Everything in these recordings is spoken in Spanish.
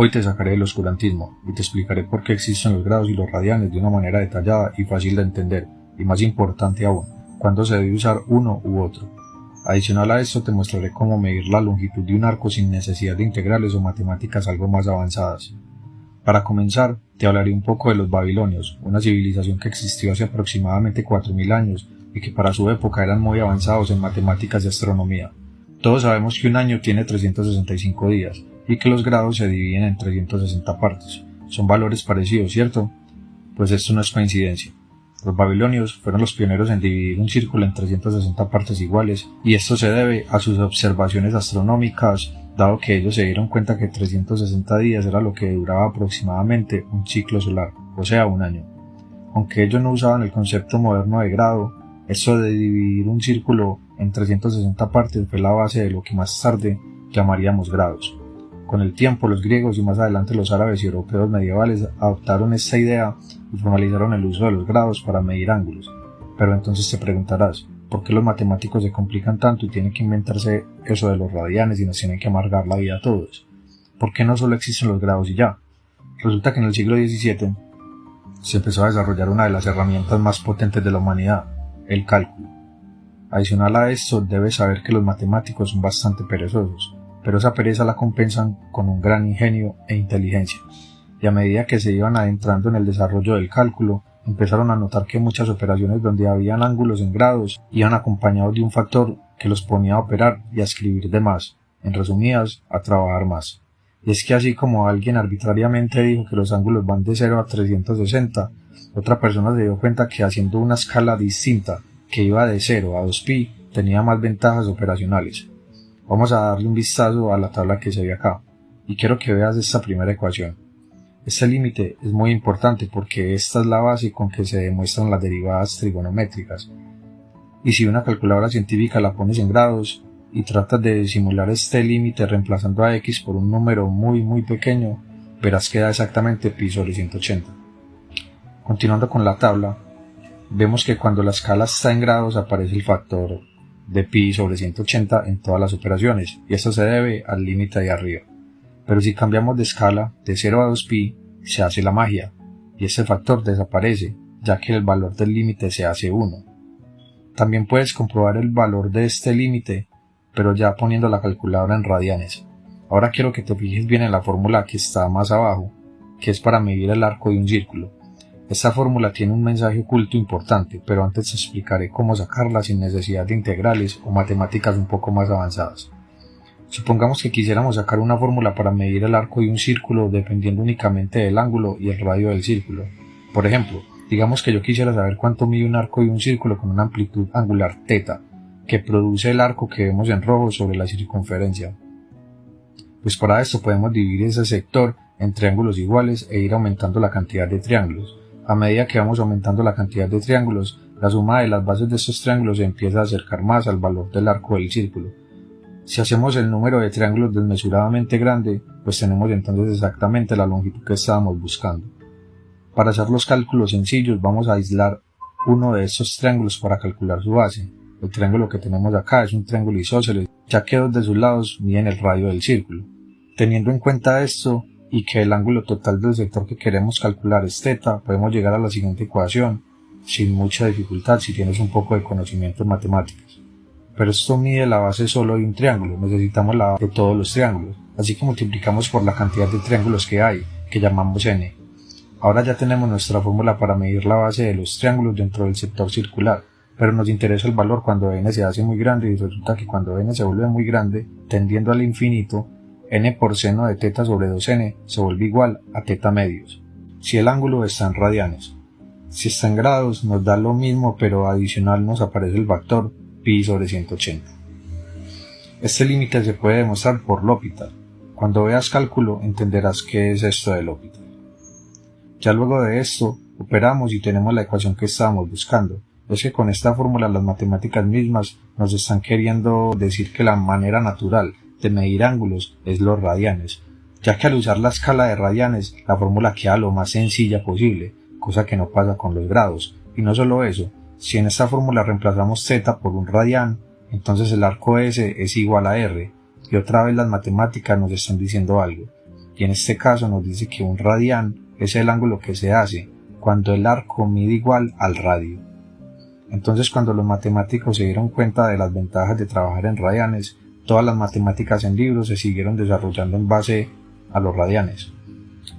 Hoy te sacaré del oscurantismo y te explicaré por qué existen los grados y los radianes de una manera detallada y fácil de entender, y más importante aún, cuándo se debe usar uno u otro. Adicional a esto te mostraré cómo medir la longitud de un arco sin necesidad de integrales o matemáticas algo más avanzadas. Para comenzar, te hablaré un poco de los babilonios, una civilización que existió hace aproximadamente 4000 años y que para su época eran muy avanzados en matemáticas y astronomía. Todos sabemos que un año tiene 365 días y que los grados se dividen en 360 partes. Son valores parecidos, ¿cierto? Pues esto no es coincidencia. Los babilonios fueron los pioneros en dividir un círculo en 360 partes iguales, y esto se debe a sus observaciones astronómicas, dado que ellos se dieron cuenta que 360 días era lo que duraba aproximadamente un ciclo solar, o sea, un año. Aunque ellos no usaban el concepto moderno de grado, esto de dividir un círculo en 360 partes fue la base de lo que más tarde llamaríamos grados. Con el tiempo, los griegos y más adelante los árabes y europeos medievales adoptaron esta idea y formalizaron el uso de los grados para medir ángulos. Pero entonces te preguntarás, ¿por qué los matemáticos se complican tanto y tienen que inventarse eso de los radianes y nos tienen que amargar la vida a todos? ¿Por qué no solo existen los grados y ya? Resulta que en el siglo XVII se empezó a desarrollar una de las herramientas más potentes de la humanidad, el cálculo. Adicional a esto, debes saber que los matemáticos son bastante perezosos, pero esa pereza la compensan con un gran ingenio e inteligencia, y a medida que se iban adentrando en el desarrollo del cálculo, empezaron a notar que muchas operaciones donde habían ángulos en grados iban acompañados de un factor que los ponía a operar y a escribir de más, en resumidas, a trabajar más. Y es que así como alguien arbitrariamente dijo que los ángulos van de 0 a 360, otra persona se dio cuenta que haciendo una escala distinta, que iba de 0 a 2pi, tenía más ventajas operacionales. Vamos a darle un vistazo a la tabla que se ve acá, y quiero que veas esta primera ecuación. Este límite es muy importante porque esta es la base con que se demuestran las derivadas trigonométricas. Y si una calculadora científica la pones en grados y tratas de simular este límite reemplazando a x por un número muy pequeño, verás que da exactamente pi sobre 180. Continuando con la tabla, vemos que cuando la escala está en grados aparece el factor de pi sobre 180 en todas las operaciones, y esto se debe al límite de arriba. Pero si cambiamos de escala de 0 a 2pi, se hace la magia, y este factor desaparece, ya que el valor del límite se hace 1. También puedes comprobar el valor de este límite, pero ya poniendo la calculadora en radianes. Ahora quiero que te fijes bien en la fórmula que está más abajo, que es para medir el arco de un círculo. Esta fórmula tiene un mensaje oculto importante, pero antes te explicaré cómo sacarla sin necesidad de integrales o matemáticas un poco más avanzadas. Supongamos que quisiéramos sacar una fórmula para medir el arco de un círculo dependiendo únicamente del ángulo y el radio del círculo. Por ejemplo, digamos que yo quisiera saber cuánto mide un arco de un círculo con una amplitud angular θ, que produce el arco que vemos en rojo sobre la circunferencia. Pues para esto podemos dividir ese sector en triángulos iguales e ir aumentando la cantidad de triángulos. A medida que vamos aumentando la cantidad de triángulos, la suma de las bases de estos triángulos se empieza a acercar más al valor del arco del círculo. Si hacemos el número de triángulos desmesuradamente grande, pues tenemos entonces exactamente la longitud que estábamos buscando. Para hacer los cálculos sencillos vamos a aislar uno de estos triángulos para calcular su base. El triángulo que tenemos acá es un triángulo isósceles, ya que dos de sus lados miden el radio del círculo. Teniendo en cuenta esto, y que el ángulo total del sector que queremos calcular es θ, podemos llegar a la siguiente ecuación sin mucha dificultad si tienes un poco de conocimiento en matemáticas. Pero esto mide la base solo de un triángulo, necesitamos la de todos los triángulos, así que multiplicamos por la cantidad de triángulos que hay, que llamamos n. Ahora ya tenemos nuestra fórmula para medir la base de los triángulos dentro del sector circular, pero nos interesa el valor cuando n se hace muy grande, y resulta que cuando n se vuelve muy grande, tendiendo al infinito, n por seno de θ sobre 2n se vuelve igual a θ medios, si el ángulo está en radianes. Si está en grados nos da lo mismo, pero adicional nos aparece el factor pi sobre 180. Este límite se puede demostrar por L'Hopital. Cuando veas cálculo entenderás qué es esto de L'Hopital. Ya luego de esto operamos y tenemos la ecuación que estábamos buscando. Es que con esta fórmula las matemáticas mismas nos están queriendo decir que la manera natural de medir ángulos es los radianes, ya que al usar la escala de radianes la fórmula queda lo más sencilla posible, cosa que no pasa con los grados. Y no solo eso, si en esta fórmula reemplazamos θ por un radián, entonces el arco S es igual a R, y otra vez las matemáticas nos están diciendo algo, y en este caso nos dice que un radián es el ángulo que se hace cuando el arco mide igual al radio. Entonces, cuando los matemáticos se dieron cuenta de las ventajas de trabajar en radianes, todas las matemáticas en libros se siguieron desarrollando en base a los radianes.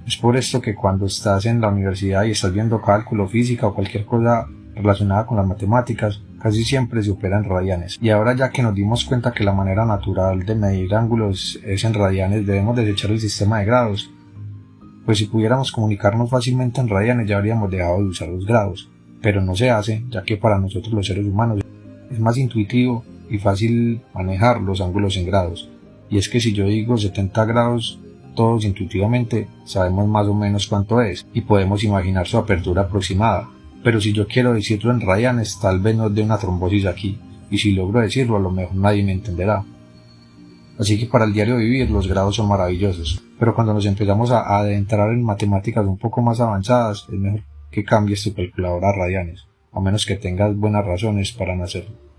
Es por esto que cuando estás en la universidad y estás viendo cálculo, física o cualquier cosa relacionada con las matemáticas, casi siempre se opera en radianes. Y ahora, ya que nos dimos cuenta que la manera natural de medir ángulos es en radianes, debemos desechar el sistema de grados. Pues si pudiéramos comunicarnos fácilmente en radianes ya habríamos dejado de usar los grados, pero no se hace, ya que para nosotros los seres humanos es más intuitivo y fácil manejar los ángulos en grados. Y es que si yo digo 70 grados, todos intuitivamente sabemos más o menos cuánto es y podemos imaginar su apertura aproximada. Pero si yo quiero decirlo en radianes, tal vez nos dé una trombosis aquí, y si logro decirlo, a lo mejor nadie me entenderá. Así que para el diario vivir los grados son maravillosos, pero cuando nos empezamos a adentrar en matemáticas un poco más avanzadas, es mejor que cambies tu calculadora a radianes, a menos que tengas buenas razones para no hacerlo.